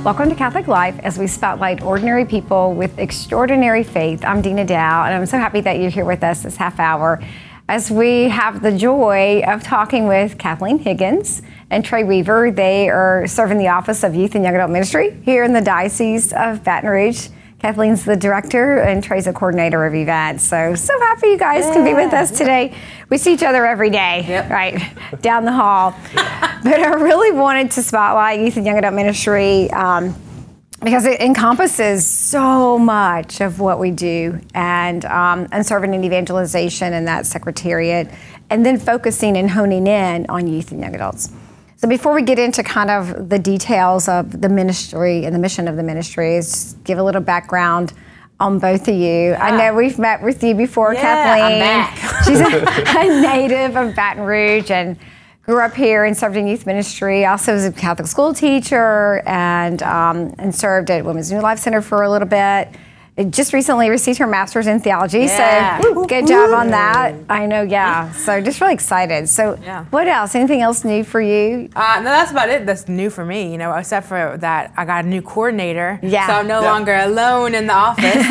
Welcome to Catholic Life as we spotlight ordinary people with extraordinary faith. I'm Dina Dow, and I'm so happy that you're here with us this half hour as we have the joy of talking with Kathleen Higgins and Trey Weaver. They are serving the Office of Youth and Young Adult Ministry here in the Diocese of Baton Rouge. Kathleen's the director and Trey's a coordinator of events. So happy you guys can be with us today. We see each other every day, right, down the hall. But I really wanted to spotlight Youth and Young Adult Ministry because it encompasses so much of what we do, and serving in evangelization and that secretariat, and then focusing and honing in on youth and young adults. So before we get into kind of the details of the ministry and the mission of the ministry, just give a little background on both of you. Yeah. I know we've met with you before, Kathleen. I'm back. She's a native of Baton Rouge and grew up here and served in youth ministry. Also was a Catholic school teacher and served at Women's New Life Center for a little bit. Just recently received her master's in theology, so good job on that. I know, so just really excited. So what else? Anything else new for you? No, that's about it. That's new for me, except for that I got a new coordinator, so I'm no longer alone in the office.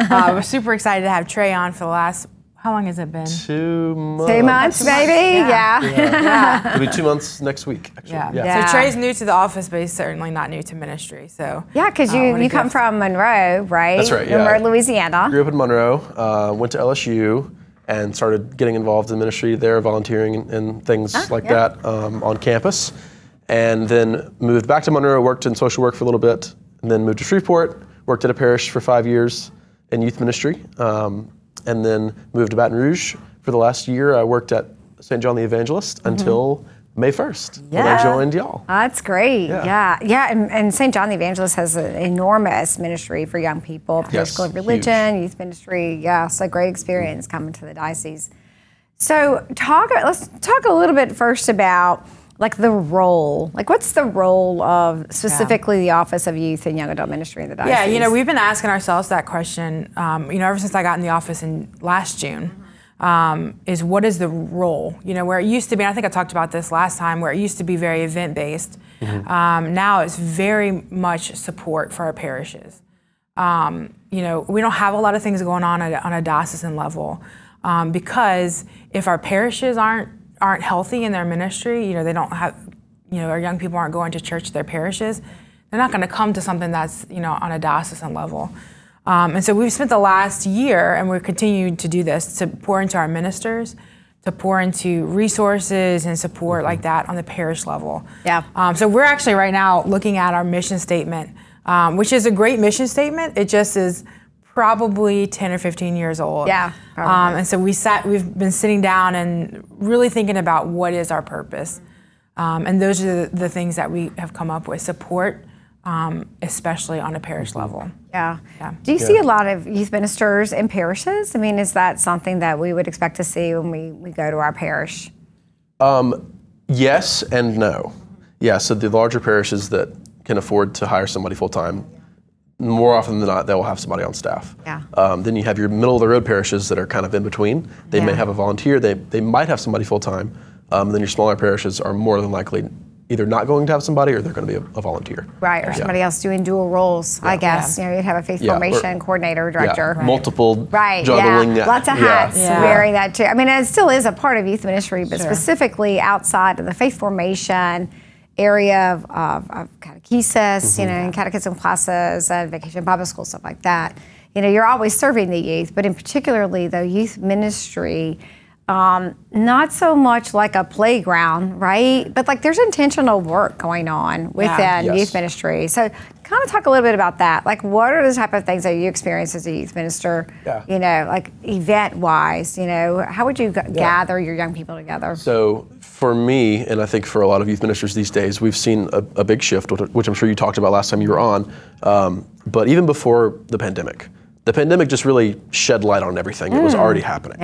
We're super excited to have Trey on for the last, how long has it been? 2 months. 2 months, maybe? Yeah. It'll be 2 months next week, actually. So Trey's new to the office, but he's certainly not new to ministry. So because you come from Monroe, right? That's right, Monroe, Louisiana. Grew up in Monroe, went to LSU, and started getting involved in ministry there, volunteering and things like that on campus. And then moved back to Monroe, worked in social work for a little bit, and then moved to Shreveport, worked at a parish for 5 years in youth ministry. And then moved to Baton Rouge. For the last year, I worked at St. John the Evangelist until May 1st, when I joined y'all. That's great. And St. John the Evangelist has an enormous ministry for young people, School of Religion, youth ministry. So great experience coming to the diocese. So let's talk a little bit first about the role. What's the role of specifically the Office of Youth and Young Adult Ministry in the diocese? Yeah, we've been asking ourselves that question, ever since I got in the office in last June, is what is the role? Where it used to be, and I think I talked about this last time, where it used to be very event-based. Now it's very much support for our parishes. We don't have a lot of things going on a diocesan level because if our parishes aren't healthy in their ministry, they don't have, our young people aren't going to church at their parishes, they're not going to come to something that's, on a diocesan level. And so we've spent the last year, and we're continuing to do this, to pour into our ministers, to pour into resources and support like that on the parish level. So we're actually right now looking at our mission statement, which is a great mission statement. It just is probably 10 or 15 years old. And so we've been sitting down and really thinking about what is our purpose. And those are the things that we have come up with. Support, especially on a parish level. Do you see a lot of youth ministers in parishes? I mean, is that something that we would expect to see when we go to our parish? Yes and no. So the larger parishes that can afford to hire somebody full-time, more often than not, they will have somebody on staff. Then you have your middle-of-the-road parishes that are kind of in between. They may have a volunteer. They might have somebody full-time. Then your smaller parishes are more than likely either not going to have somebody or they're going to be a volunteer. Or somebody else doing dual roles, I guess. You'd have a faith formation coordinator, director. Multiple juggling. Lots of hats wearing that too. I mean, it still is a part of youth ministry, but specifically outside of the faith formation area of catechesis, and catechism classes and vacation Bible school, stuff like that. You're always serving the youth, but in particularly the youth ministry, not so much like a playground, right? But there's intentional work going on within youth ministry. So kind of talk a little bit about that. What are the type of things that you experience as a youth minister, event-wise? How would you gather your young people together? So for me, and I think for a lot of youth ministers these days, we've seen a big shift, which I'm sure you talked about last time you were on. But even before the pandemic just really shed light on everything. It was already happening.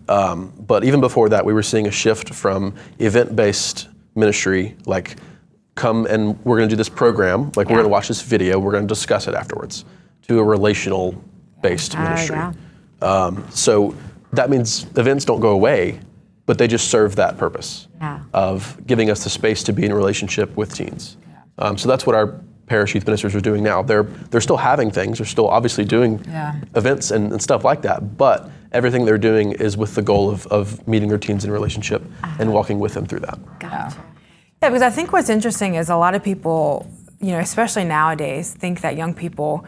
But even before that, we were seeing a shift from event-based ministry, come and we're going to do this program, we're going to watch this video, we're going to discuss it afterwards, to a relational-based ministry. So that means events don't go away, but they just serve that purpose of giving us the space to be in a relationship with teens. So that's what our parish youth ministers are doing now. They're still having things. They're still obviously doing events and stuff like that. But everything they're doing is with the goal of meeting their teens in relationship and walking with them through that. Gotcha. Yeah, because I think what's interesting is a lot of people, especially nowadays, think that young people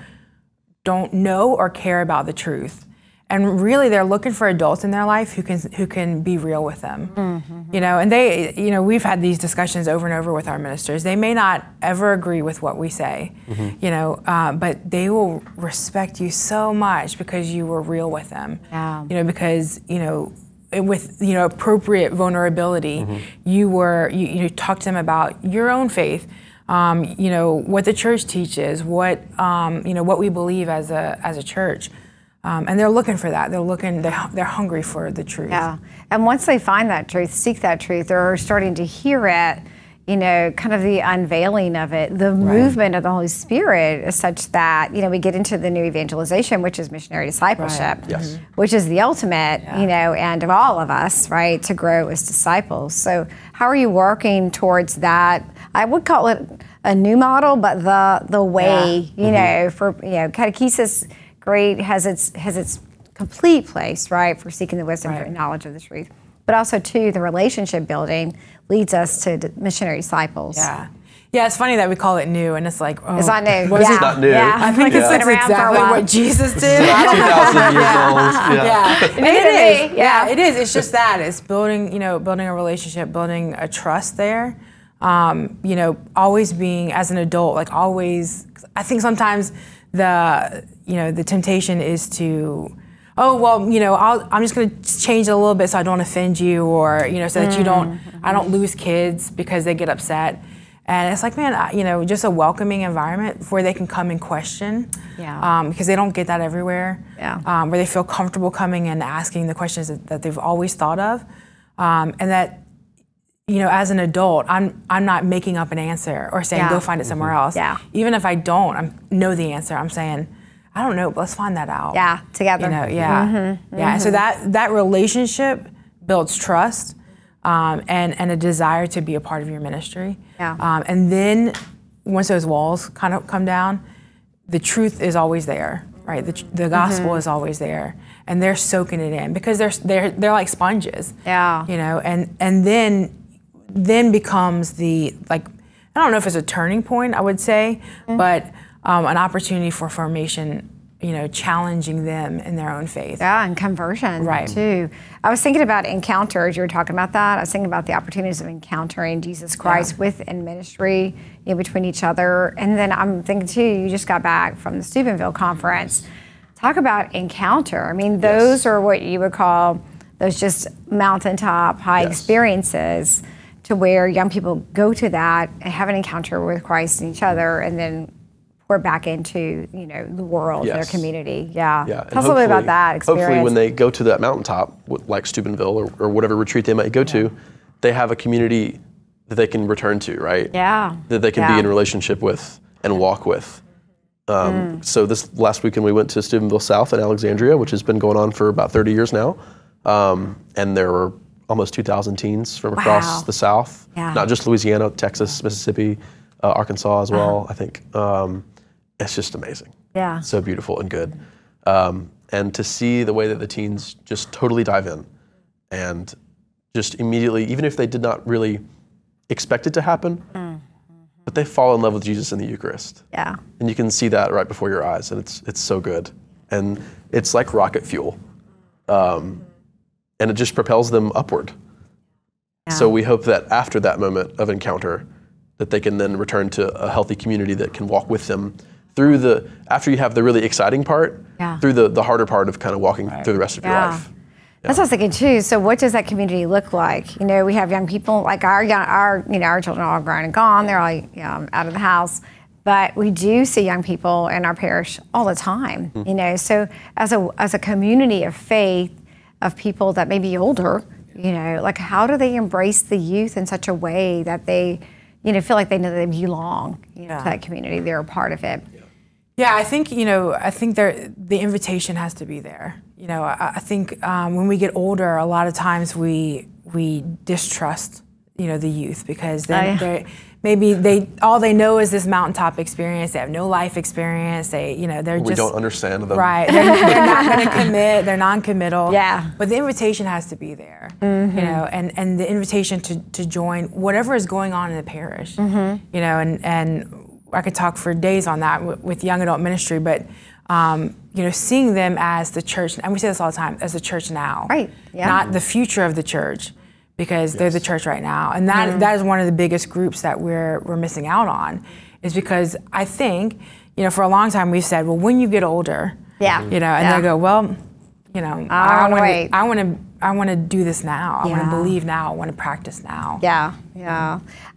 don't know or care about the truth. And really, they're looking for adults in their life who can be real with them. And they, we've had these discussions over and over with our ministers. They may not ever agree with what we say, but they will respect you so much because you were real with them. Because with appropriate vulnerability, you talked to them about your own faith. What the church teaches, what we believe as a church. And they're looking for that. They're hungry for the truth. Yeah. And once they find that truth, seek that truth, they're starting to hear it, kind of the unveiling of it. The movement of the Holy Spirit is such that, we get into the new evangelization, which is missionary discipleship, which is the ultimate, and of all of us, right, to grow as disciples. So how are you working towards that? I would call it a new model, but the way, for, catechesis, great, has its complete place, right, for seeking the wisdom and knowledge of the truth. But also, too, the relationship building leads us to missionary disciples. Yeah, it's funny that we call it new, and it's like, oh, it's not new. It's not new. I think it's exactly what Jesus did. 2,000 years old. It is. It's just that. It's building a relationship, building a trust there. Always being, as an adult, like always, I think sometimes the temptation is to, I'm just going to change it a little bit so I don't offend you, or so that I don't lose kids because they get upset. And it's like, man, just a welcoming environment where they can come and question, because they don't get that everywhere. Where they feel comfortable coming and asking the questions that they've always thought of, and that, as an adult, I'm not making up an answer or saying go find it somewhere else. Even if I don't know the answer, I'm saying, I don't know, but let's find that out. Together. And so that relationship builds trust, and a desire to be a part of your ministry. And then once those walls kind of come down, the truth is always there, right? The gospel is always there, and they're soaking it in because they're like sponges. And then becomes the, like, I don't know if it's a turning point, I would say, but an opportunity for formation, challenging them in their own faith. And conversion, too. I was thinking about encounters. You were talking about that. I was thinking about the opportunities of encountering Jesus Christ within ministry, between each other. And then I'm thinking, too, you just got back from the Steubenville conference. Talk about encounter. I mean, those are what you would call those just mountaintop high experiences, to where young people go to that and have an encounter with Christ and each other, and then pour back into the world, their community. Tell us a little bit about that experience. Hopefully, when they go to that mountaintop, like Steubenville or whatever retreat they might go to, they have a community that they can return to, right? That they can be in relationship with and walk with. So this last weekend we went to Steubenville South in Alexandria, which has been going on for about 30 years now, and there were almost 2,000 teens from across the South, not just Louisiana, Texas, Mississippi, Arkansas as well, I think. It's just amazing. So beautiful and good. And to see the way that the teens just totally dive in and just immediately, even if they did not really expect it to happen, but they fall in love with Jesus in the Eucharist. And you can see that right before your eyes, and it's so good. And it's like rocket fuel. And it just propels them upward. So we hope that after that moment of encounter, that they can then return to a healthy community that can walk with them through after you have the really exciting part, through the harder part of kind of walking through the rest of your life. That's what I was thinking too. So what does that community look like? We have young people, like our children are all grown and gone. They're all out of the house. But we do see young people in our parish all the time, So as a community of faith, of people that may be older, like how do they embrace the youth in such a way that they, feel like they know they belong, to that community, they're a part of it. I think the invitation has to be there. I think when we get older, a lot of times we distrust, the youth, because maybe maybe all they know is this mountaintop experience. They have no life experience. They're we don't understand them. Right. They're not going to commit. They're non-committal. Yeah. But the invitation has to be there. And the invitation to join whatever is going on in the parish. And I could talk for days on that with young adult ministry, but seeing them as the church, and we say this all the time, as the church now, right? Yeah. Not the future of the church, because they're the church right now, and that is one of the biggest groups that we're missing out on, is because I think for a long time we've said, well, when you get older, and they go, well, I want to do this now. I want to believe now. I want to practice now. Yeah.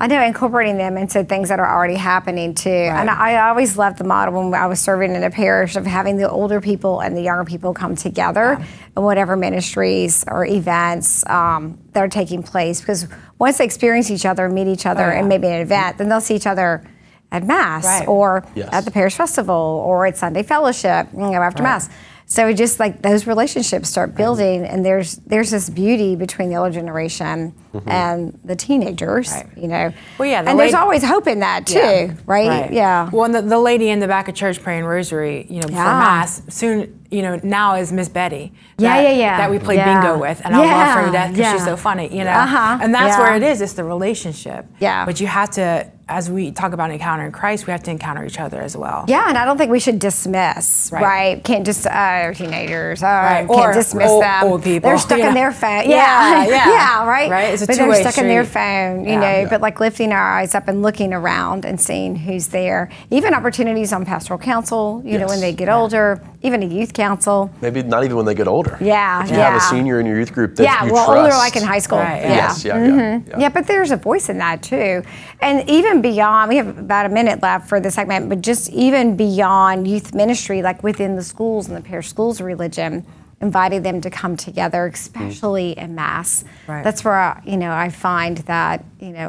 I know, incorporating them into things that are already happening too. Right. And I always loved the model when I was serving in a parish of having the older people and the younger people come together in whatever ministries or events that are taking place. Because once they experience each other, meet each other, and maybe an event, then they'll see each other at Mass or at the parish festival or at Sunday fellowship, after Mass. So just like those relationships start building, and there's this beauty between the older generation and the teenagers, Well, and there's always hope in that too, right? Yeah. Well, and the lady in the back of church praying rosary, before Mass, soon, now is Miss Betty. That we played bingo with, and I love her to death because she's so funny, And that's where it is. It's the relationship. Yeah. But you have to, as we talk about encountering Christ, we have to encounter each other as well. Yeah, and I don't think we should dismiss, right? Can't just, teenagers, can't dismiss them. Old people. They're stuck in their phone. Yeah, right? It's a but two-way they're stuck street. in their phone, but like lifting our eyes up and looking around and seeing who's there. Even opportunities on pastoral council, when they get older, even a youth council. Maybe not even when they get older. Yeah, If you have a senior in your youth group that you trust. older like in high school. Right, Yeah, but there's a voice in that too. And even beyond, we have about a minute left for the segment, but just even beyond youth ministry, like within the schools and the parish schools of religion, inviting them to come together, especially in Mass. Right. That's where I find that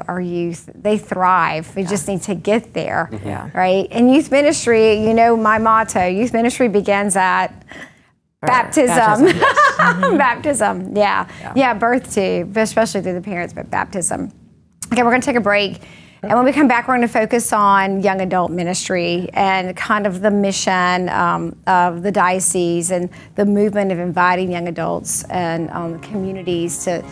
our youth, they thrive. We just need to get there, right? And youth ministry, my motto: youth ministry begins at baptism. Baptism. Yeah. Birth too, but especially through the parents, but baptism. Okay, we're going to take a break. And when we come back, we're going to focus on young adult ministry and kind of the mission of the diocese and the movement of inviting young adults and communities to,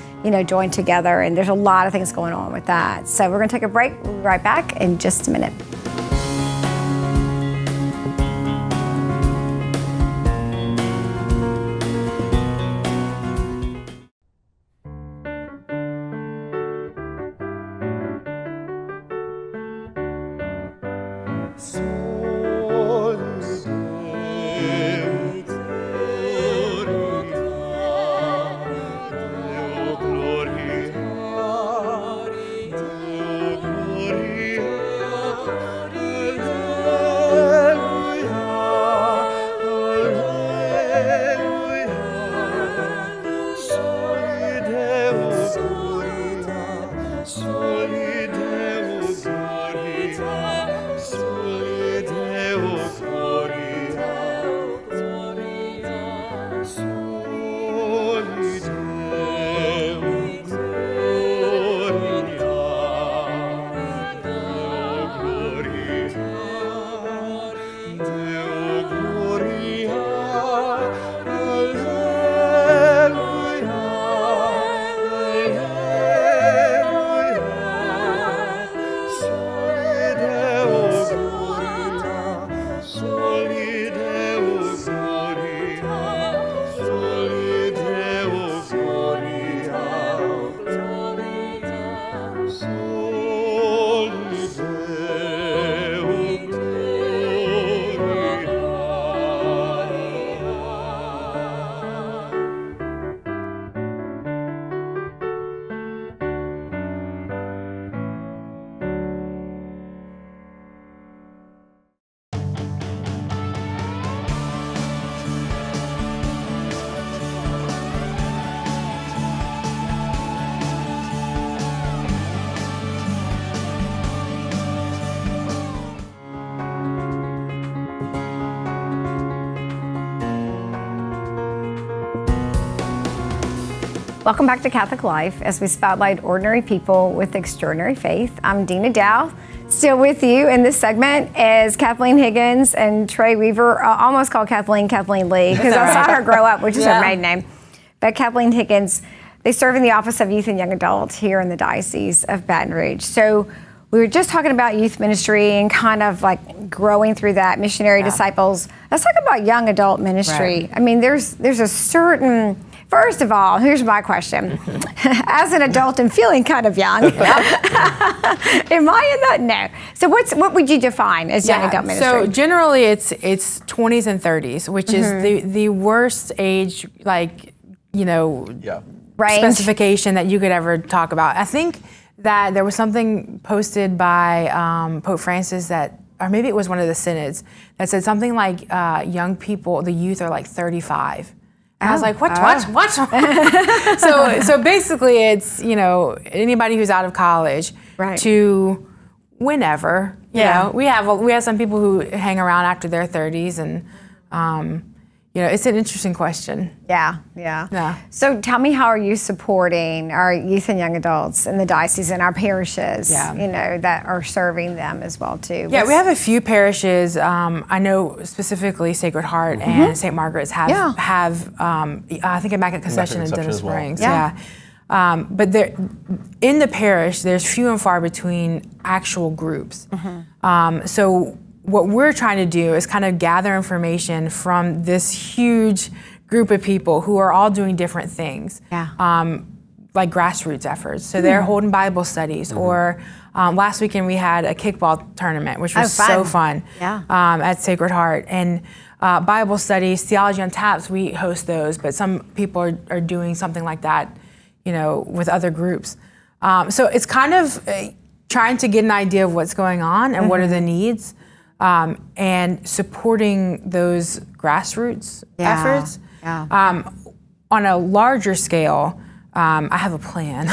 join together. And there's a lot of things going on with that. So we're going to take a break. We'll be right back in just a minute. Welcome back to Catholic Life as we spotlight ordinary people with extraordinary faith. I'm Dina Dow. Still with you in this segment is Kathleen Higgins and Trey Weaver. I almost called Kathleen Lee because I saw her grow up, which is her maiden name. But Kathleen Higgins, they serve in the Office of Youth and Young Adult here in the Diocese of Baton Rouge. So we were just talking about youth ministry and kind of like growing through that, missionary disciples. Let's talk about young adult ministry. Right. I mean, there's a certain, first of all, here's my question. As an adult and feeling kind of young, am I in that? No. So what would you define as young adult ministry? So generally it's 20s and 30s, which is the worst age, like, you know, specification that you could ever talk about. I think that there was something posted by Pope Francis that, or maybe it was one of the synods, that said something like young people, the youth are like 35. And I was like, what? So basically it's, you know, anybody who's out of college to whenever, you know. We have some people who hang around after their 30s, and you know, it's an interesting question. Yeah. So tell me, how are you supporting our youth and young adults in the diocese and our parishes, you know, that are serving them as well too? Yeah, we have a few parishes. I know specifically Sacred Heart and St. Margaret's have I think Immaculate Conception in Denham Springs. But there, in the parish, there's few and far between actual groups. So what we're trying to do is kind of gather information from this huge group of people who are all doing different things, like grassroots efforts. So they're holding Bible studies, or last weekend we had a kickball tournament, which was so fun at Sacred Heart. And Bible studies, Theology on Taps, we host those, but some people are doing something like that, you know, with other groups. So it's kind of trying to get an idea of what's going on and what are the needs. And supporting those grassroots efforts. On a larger scale, I have a plan.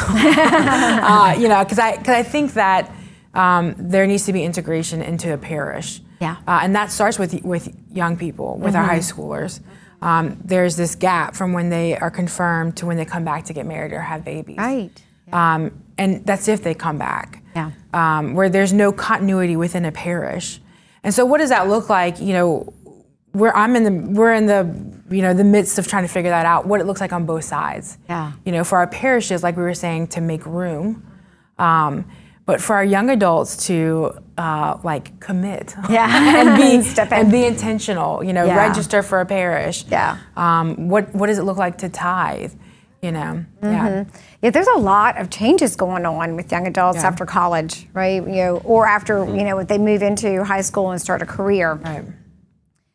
You know, because I think that there needs to be integration into a parish. And that starts with young people, with our high schoolers. There's this gap from when they are confirmed to when they come back to get married or have babies. And that's if they come back. Where there's no continuity within a parish. And so what does that look like? You know, we're in the you know, the midst of trying to figure that out, what it looks like on both sides. You know, for our parishes, like we were saying, to make room, but for our young adults to like commit and be intentional. You know, register for a parish. What does it look like to tithe? You know, yeah, there's a lot of changes going on with young adults after college, right? You know, or after you know, they move into high school and start a career.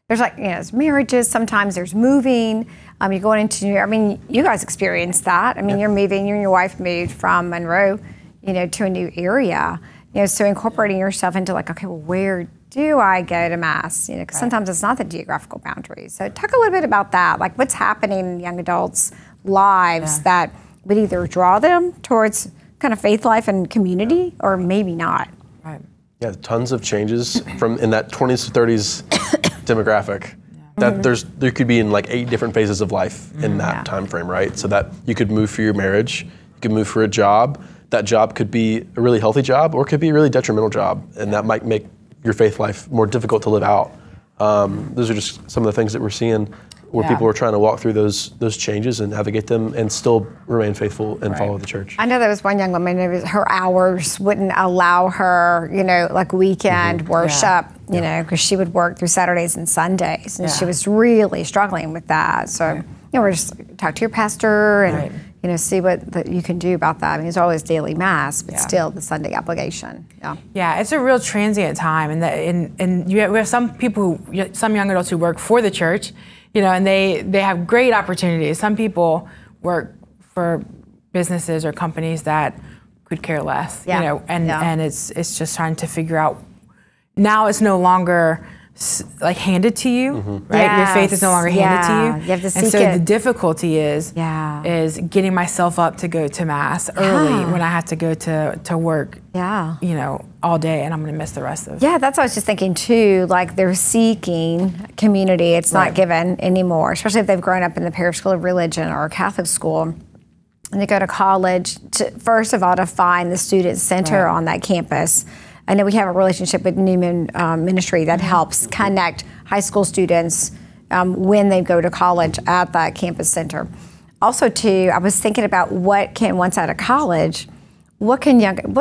There's like, you know, there's marriages. Sometimes there's moving. You're going into. I mean, you guys experienced that. I mean, you're moving. You and your wife moved from Monroe, you know, to a new area. You know, so incorporating yourself into like, okay, well, where do I go to Mass? You know, because sometimes it's not the geographical boundaries. So talk a little bit about that. Like, what's happening in young adults' lives that would either draw them towards kind of faith life and community, or maybe not. Yeah, tons of changes from in that 20s to 30s demographic. That there could be in like 8 different phases of life in that time frame, right? So that you could move for your marriage, you could move for a job. That job could be a really healthy job, or it could be a really detrimental job, and that might make your faith life more difficult to live out. Those are just some of the things that we're seeing where people are trying to walk through those changes and navigate them and still remain faithful and follow the church. I know there was one young woman, her hours wouldn't allow her, you know, like weekend worship, you know, because she would work through Saturdays and Sundays, and she was really struggling with that. So, you know, we're just talk to your pastor and, you know, see what you can do about that. I mean, it's always daily Mass, but still the Sunday obligation. Yeah, it's a real transient time, and we have some people, some young adults who work for the church, you know, and they have great opportunities. Some people work for businesses or companies that could care less, you know, and it's just trying to figure out. Now it's no longer like handed to you, right? Your faith is no longer handed to you. You have to seek and so it. the difficulty is getting myself up to go to Mass early when I have to go to work, you know, all day, and I'm going to miss the rest of. Yeah, that's what I was just thinking too. Like, they're seeking community; it's not given anymore, especially if they've grown up in the parish school of religion or a Catholic school. and they go to college, first of all, to find the student center on that campus. I know we have a relationship with Newman Ministry that helps connect high school students when they go to college at that campus center. Also, too, I was thinking about once out of college, what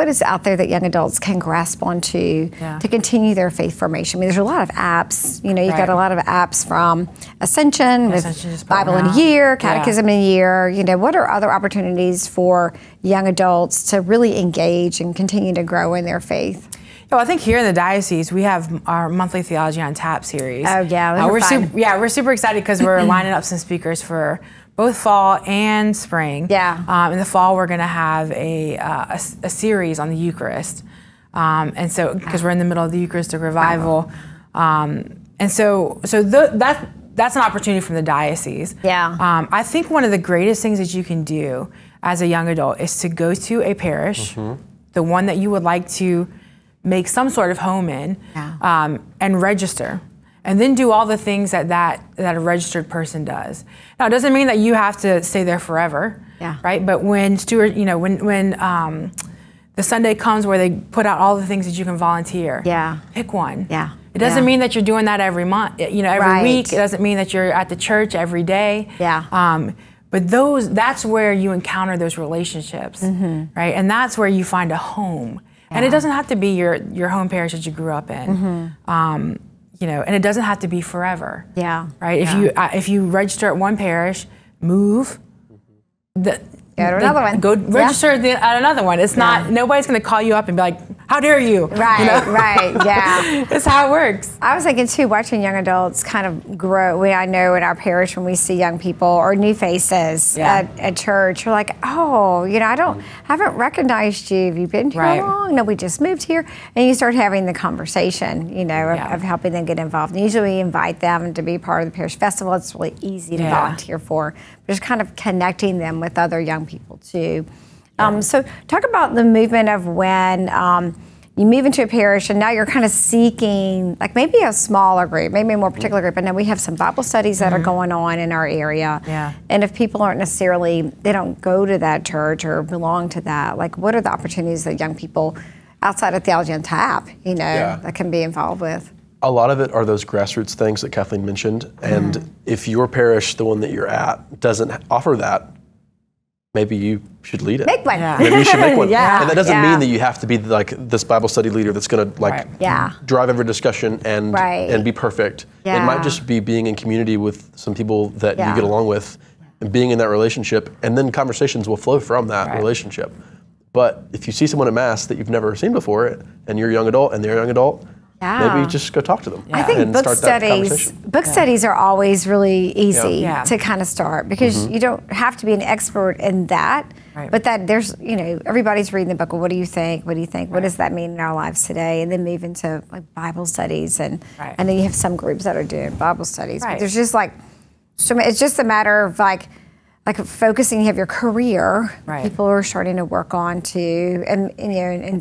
is out there that young adults can grasp onto to continue their faith formation? I mean, there's a lot of apps. You know, you've got a lot of apps from Ascension, with Bible in a Year, Catechism in a Year. You know, what are other opportunities for young adults to really engage and continue to grow in their faith? Well, I think here in the diocese, we have our monthly Theology on Tap series. Oh, yeah. We're super excited because we're lining up some speakers for both fall and spring. Yeah. In the fall, we're going to have a series on the Eucharist. And so, because we're in the middle of the Eucharistic revival. And so that's an opportunity from the diocese. Yeah. I think one of the greatest things that you can do as a young adult is to go to a parish, the one that you would like to make some sort of home in, and register. And then do all the things that a registered person does. Now, it doesn't mean that you have to stay there forever, right? But when when the Sunday comes where they put out all the things that you can volunteer, pick one. Yeah. It doesn't mean that you're doing that every month, every week. It doesn't mean that you're at the church every day. But that's where you encounter those relationships, right? And that's where you find a home. And it doesn't have to be your home parish that you grew up in. And it doesn't have to be forever. Right? If you register at one parish, move. Go to another one. Go register at another one. It's not, nobody's going to call you up and be like, how dare you? Right, That's how it works. I was thinking too, watching young adults kind of grow. I know in our parish when we see young people or new faces at church, we're like, oh, I haven't recognized you. Have you been here long? No, we just moved here. And you start having the conversation, of helping them get involved. And usually we invite them to be part of the parish festival. It's really easy to volunteer for. Just kind of connecting them with other young people too. So talk about the movement of when you move into a parish and now you're kind of seeking like maybe a smaller group, maybe a more particular group. And then we have some Bible studies that are going on in our area. And if people aren't they don't go to that church or belong to that, like what are the opportunities that young people outside of Theology on Tap, that can be involved with? A lot of it are those grassroots things that Kathleen mentioned. And if your parish, the one that you're at, doesn't offer that, maybe you should lead it. Make one. Maybe you should make one. And that doesn't mean that you have to be like this Bible study leader that's going to drive every discussion and be perfect. It might just be being in community with some people that you get along with and being in that relationship, and then conversations will flow from that relationship. But if you see someone at Mass that you've never seen before and you're a young adult and they're a young adult, maybe just go talk to them. I think book studies are always really easy to kind of start because you don't have to be an expert in that, but that there's, everybody's reading the book. Well, what do you think? What do you think? What does that mean in our lives today? And then move into like Bible studies, and then you have some groups that are doing Bible studies. But there's just it's just a matter of like focusing. You have your career. People are starting to work on too, and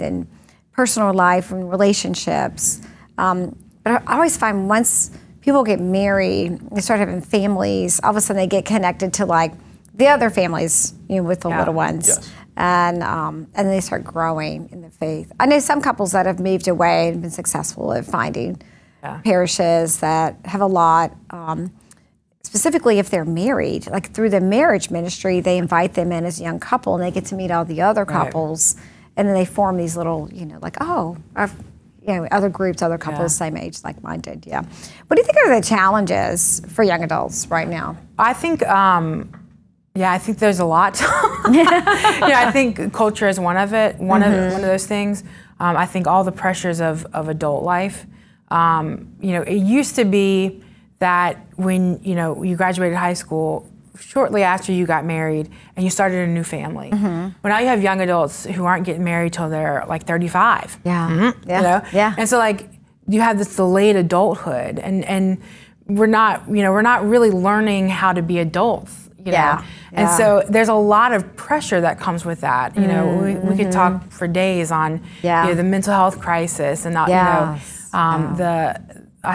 then personal life and relationships. But I always find once people get married, they start having families, all of a sudden they get connected to like the other families, with the little ones. And they start growing in the faith. I know some couples that have moved away and been successful at finding parishes that have a lot, specifically if they're married, like through the marriage ministry, they invite them in as a young couple and they get to meet all the other couples. And then they form these little, other groups, other couples, same age, like mine did. What do you think are the challenges for young adults right now? I think, I think there's a lot. I think culture is one of it, one of those things. I think all the pressures of adult life. It used to be that when you graduated high school, shortly after you got married and you started a new family. Well, now you have young adults who aren't getting married till they're like 35. And so like you have this delayed adulthood, and we're not really learning how to be adults. And so there's a lot of pressure that comes with that. We could talk for days on the mental health crisis and I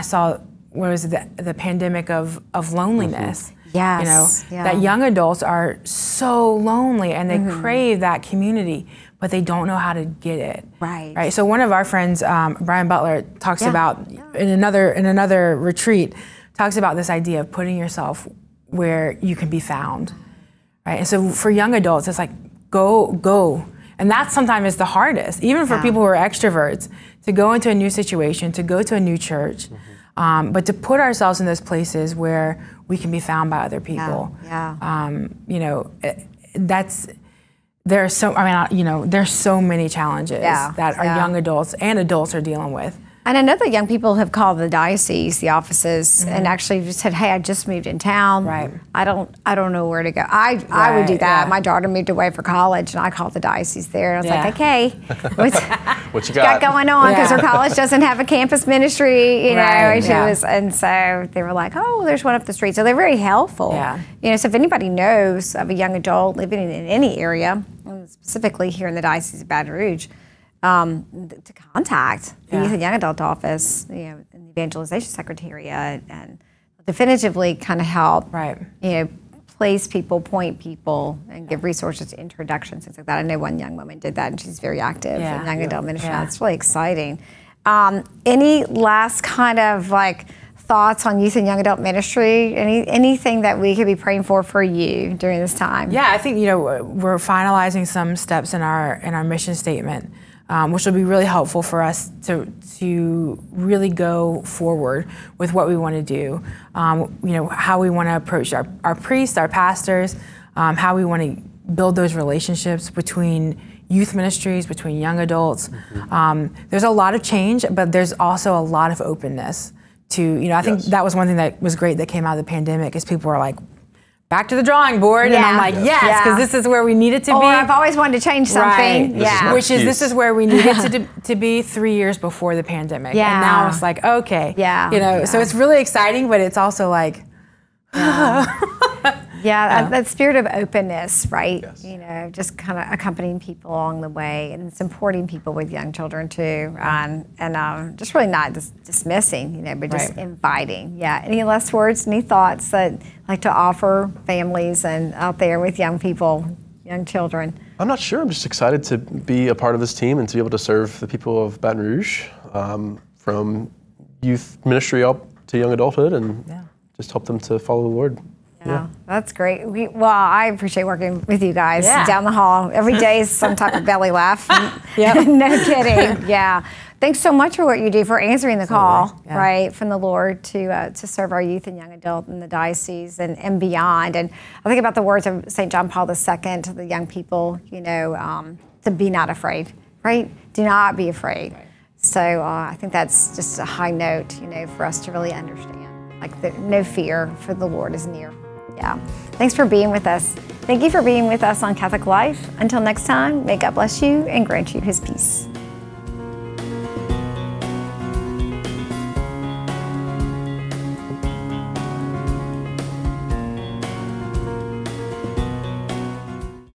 saw the pandemic of loneliness. Yes. That young adults are so lonely and they crave that community, but they don't know how to get it. Right. So one of our friends, Brian Butler, talks about in another retreat, talks about this idea of putting yourself where you can be found. Right. And so for young adults, it's like go. And that sometimes is the hardest, even for people who are extroverts, to go into a new situation, to go to a new church, but to put ourselves in those places where we can be found by other people. There's so many challenges that our young adults and adults are dealing with. And I know that young people have called the diocese, the offices, and actually just said, "Hey, I just moved in town. Right. I don't know where to go." I would do that. My daughter moved away for college, and I called the diocese there. And I was like, "Okay, what you got going on?" Because her college doesn't have a campus ministry, you know. Right. And so they were like, "Oh, there's one up the street." So they're very helpful. So if anybody knows of a young adult living in any area, specifically here in the Diocese of Baton Rouge, to contact the Youth and Young Adult Office, and the Evangelization Secretariat, and definitively kind of help, place people, point people, and give resources, introductions, things like that. I know one young woman did that, and she's very active in young adult ministry. It's really exciting. Any last kind of thoughts on youth and young adult ministry? Anything that we could be praying for you during this time? Yeah, I think we're finalizing some steps in our mission statement, which will be really helpful for us to really go forward with what we want to do. How we want to approach our priests, our pastors, how we want to build those relationships between youth ministries, between young adults. There's a lot of change, but there's also a lot of openness to, I think that was one thing that was great that came out of the pandemic, is people were like, back to the drawing board. And I'm like, yes, because this is where we needed to be. I've always wanted to change something. This is where we needed to be 3 years before the pandemic. And now it's like, okay. So it's really exciting, but it's also like, that spirit of openness, right? Yes. Just kind of accompanying people along the way and supporting people with young children too, and just really not dismissing, but just inviting. Any last words, any thoughts that you'd like to offer families and out there with young people, young children? I'm not sure. I'm just excited to be a part of this team and to be able to serve the people of Baton Rouge, from youth ministry up to young adulthood, and just help them to follow the Lord. Yeah, that's great. I appreciate working with you guys down the hall. Every day is some type of belly laugh. No kidding. Thanks so much for what you do, for answering the call, from the Lord to serve our youth and young adult in the diocese and beyond. And I think about the words of St. John Paul II to the young people, to be not afraid, right? Do not be afraid. So I think that's just a high note, for us to really understand. No fear, for the Lord is near. Thanks for being with us. Thank you for being with us on Catholic Life. Until next time, may God bless you and grant you His peace.